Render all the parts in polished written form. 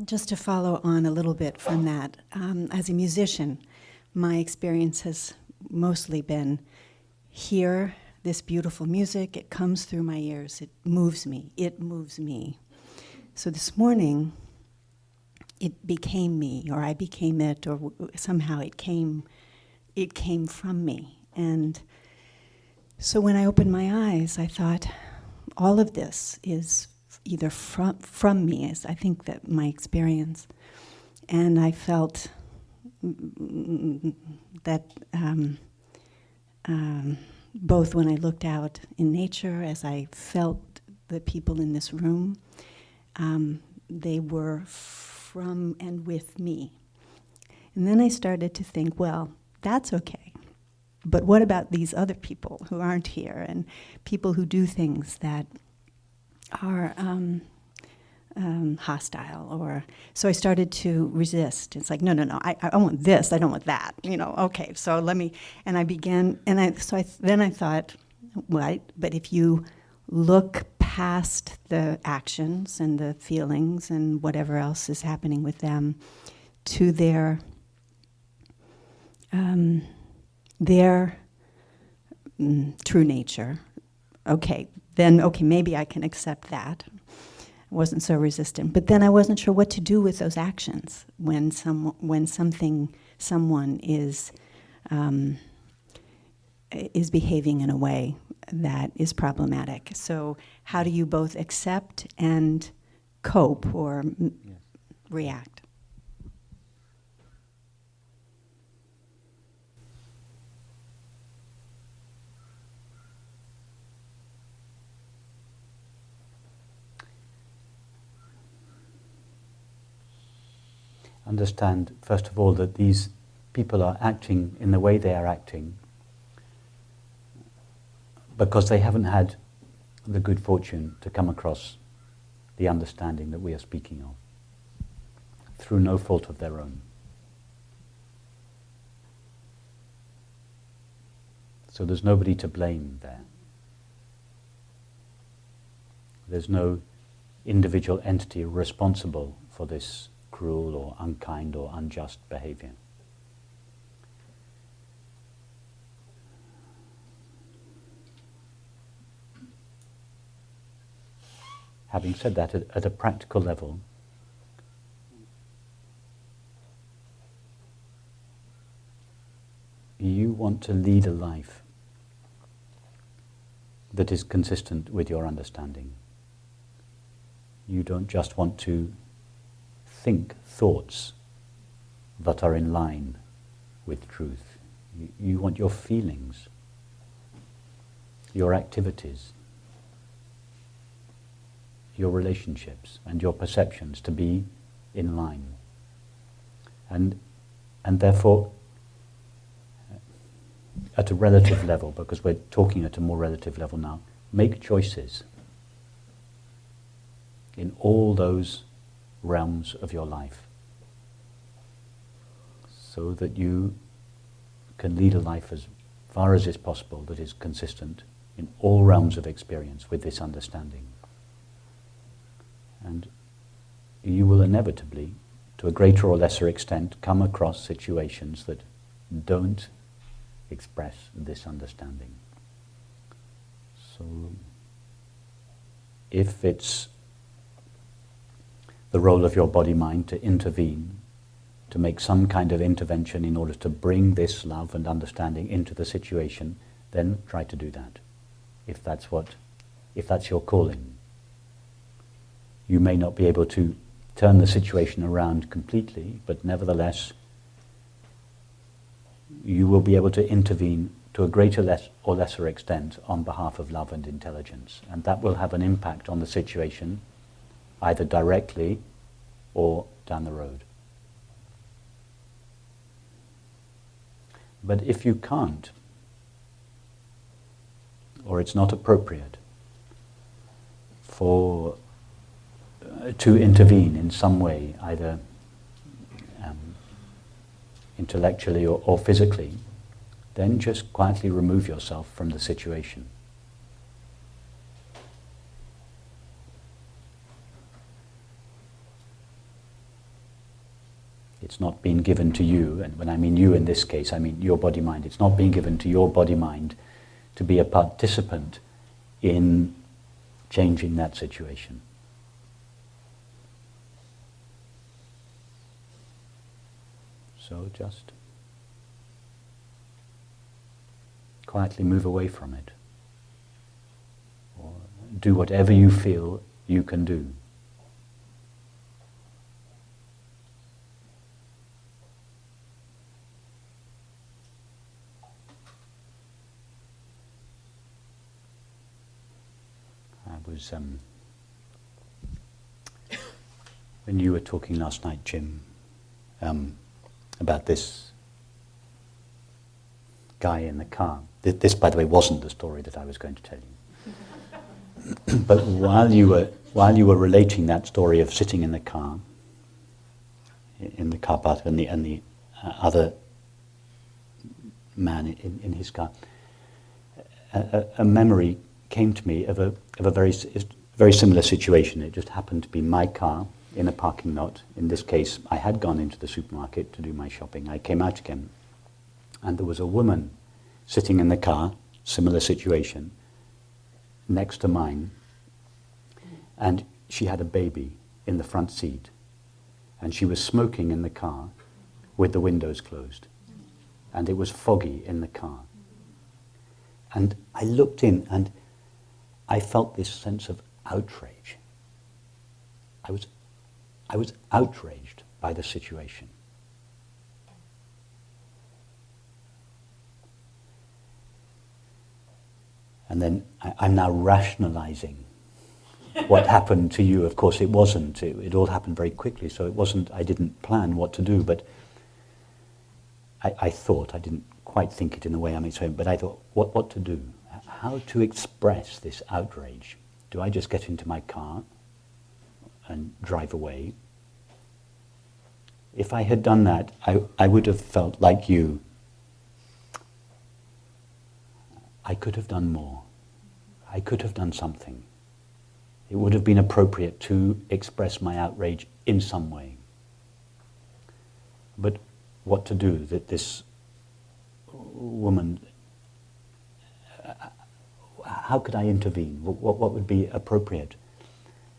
Just to follow on a little bit from that, as a musician, my experience has mostly been hear this beautiful music, it comes through my ears, it moves me. So this morning, it became me, or I became it, or somehow it came from me. And so when I opened my eyes, I thought, all of this is either from me, as I think that my experience. And I felt that both when I looked out in nature, as I felt the people in this room, they were from and with me. And then I started to think, well, that's okay. But what about these other people who aren't here, and people who do things that are hostile? Or so I started to resist. It's like, no, I want this, I don't want that. Okay, so let me, and I began, and then I thought, what? But if you look past the actions and the feelings and whatever else is happening with them to their true nature, then maybe I can accept that. I wasn't so resistant. But then I wasn't sure what to do with those actions when someone is behaving in a way that is problematic. So how do you both accept and cope or react? Understand, first of all, that these people are acting in the way they are acting because they haven't had the good fortune to come across the understanding that we are speaking of, through no fault of their own. So there's nobody to blame there. There's no individual entity responsible for this cruel or unkind or unjust behavior. Having said that, at a practical level, you want to lead a life that is consistent with your understanding. You don't just want to think thoughts that are in line with truth. You want your feelings, your activities, your relationships and your perceptions to be in line. And therefore, at a relative level, because we're talking at a more relative level now, make choices in all those realms of your life so that you can lead a life as far as is possible that is consistent in all realms of experience with this understanding. And you will inevitably, to a greater or lesser extent, come across situations that don't express this understanding. So if it's the role of your body-mind to intervene, to make some kind of intervention in order to bring this love and understanding into the situation, then try to do that. If that's your calling. You may not be able to turn the situation around completely, but nevertheless, you will be able to intervene to a greater or lesser extent on behalf of love and intelligence. And that will have an impact on the situation, either directly or down the road. But if you can't, or it's not appropriate to intervene in some way, either intellectually or physically, then just quietly remove yourself from the situation. It's not being given to you, and when I mean you in this case, I mean your body-mind. It's not being given to your body-mind to be a participant in changing that situation. So just quietly move away from it. Or do whatever you feel you can do. I was, when you were talking last night, Jim, about this guy in the car. This, by the way, wasn't the story that I was going to tell you. But while you were relating that story of sitting in the car park, and the other man in his car, a memory came to me of a very similar situation. It just happened to be my car in a parking lot. In this case, I had gone into the supermarket to do my shopping. I came out again, and there was a woman sitting in the car, similar situation, next to mine, and she had a baby in the front seat, and she was smoking in the car with the windows closed, and it was foggy in the car. And I looked in, and I felt this sense of outrage. I was outraged by the situation. And then I'm now rationalizing what happened to you. Of course, it wasn't. It all happened very quickly, so it wasn't, I didn't plan what to do, but I thought, I didn't quite think it in the way I'm explaining, but I thought, what to do? How to express this outrage? Do I just get into my car and drive away? If I had done that, I would have felt like you. I could have done more. I could have done something. It would have been appropriate to express my outrage in some way. But what to do? That this woman, how could I intervene? What would be appropriate?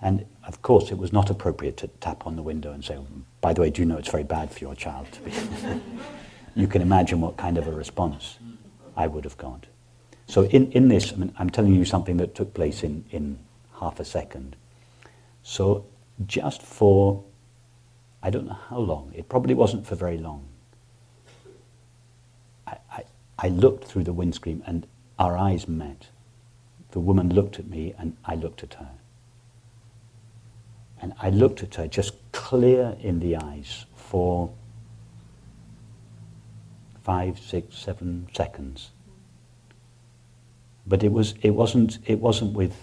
And of course it was not appropriate to tap on the window and say, by the way, do you know it's very bad for your child to be... You can imagine what kind of a response I would have got. So in this, I mean, I'm telling you something that took place in half a second. So just for, I don't know how long, it probably wasn't for very long, I looked through the windscreen and our eyes met. The woman looked at me and I looked at her. And I looked at her just clear in the eyes for 5, 6, 7 seconds. But it wasn't with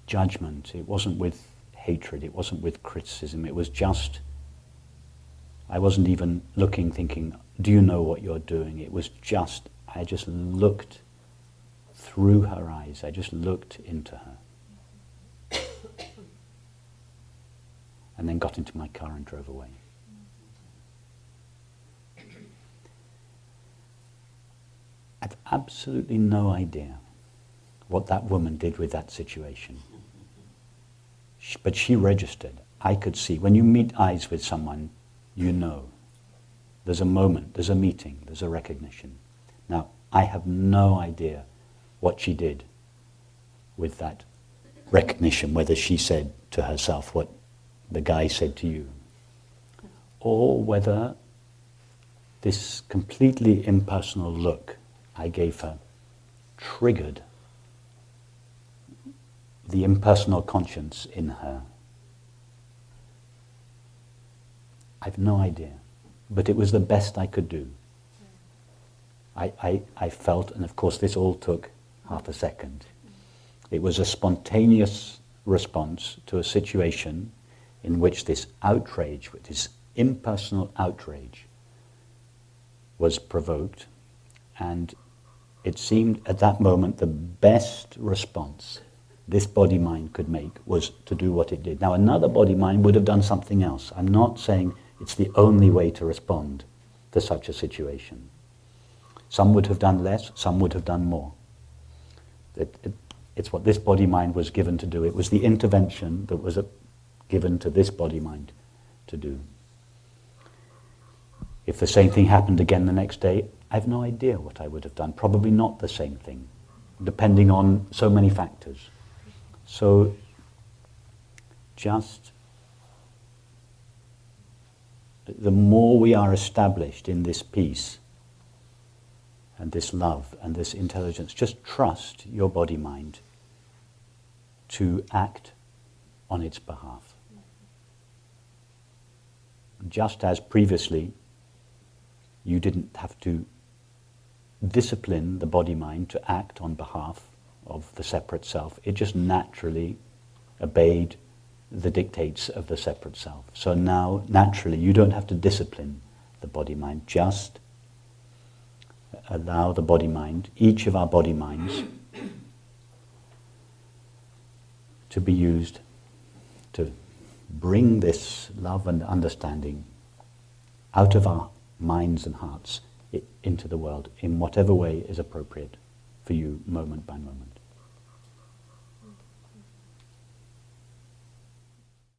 judgment, it wasn't with hatred, it wasn't with criticism, it was just, I wasn't even looking, thinking, do you know what you're doing? It was just, I just looked through her eyes, I just looked into her. And then got into my car and drove away. I have absolutely no idea what that woman did with that situation. But she registered. I could see. When you meet eyes with someone, you know. There's a moment, there's a meeting, there's a recognition. Now, I have no idea what she did with that recognition, whether she said to herself what the guy said to you, or whether this completely impersonal look I gave her triggered the impersonal conscience in her. I've no idea, but it was the best I could do. I felt, and of course this all took half a second. It was a spontaneous response to a situation in which this outrage, this impersonal outrage, was provoked, and it seemed at that moment the best response this body-mind could make was to do what it did. Now another body-mind would have done something else. I'm not saying It's the only way to respond to such a situation. Some would have done less, some would have done more. It's what this body-mind was given to do. It was the intervention that was given to this body-mind to do. If the same thing happened again the next day, I have no idea what I would have done. Probably not the same thing, depending on so many factors. So just the more we are established in this peace and this love and this intelligence, just trust your body-mind to act on its behalf. Just as previously you didn't have to discipline the body-mind to act on behalf of the separate self, it just naturally obeyed the dictates of the separate self. So now, naturally, you don't have to discipline the body-mind, just allow the body-mind, each of our body-minds, to be used to bring this love and understanding out of our minds and hearts into the world in whatever way is appropriate for you moment by moment.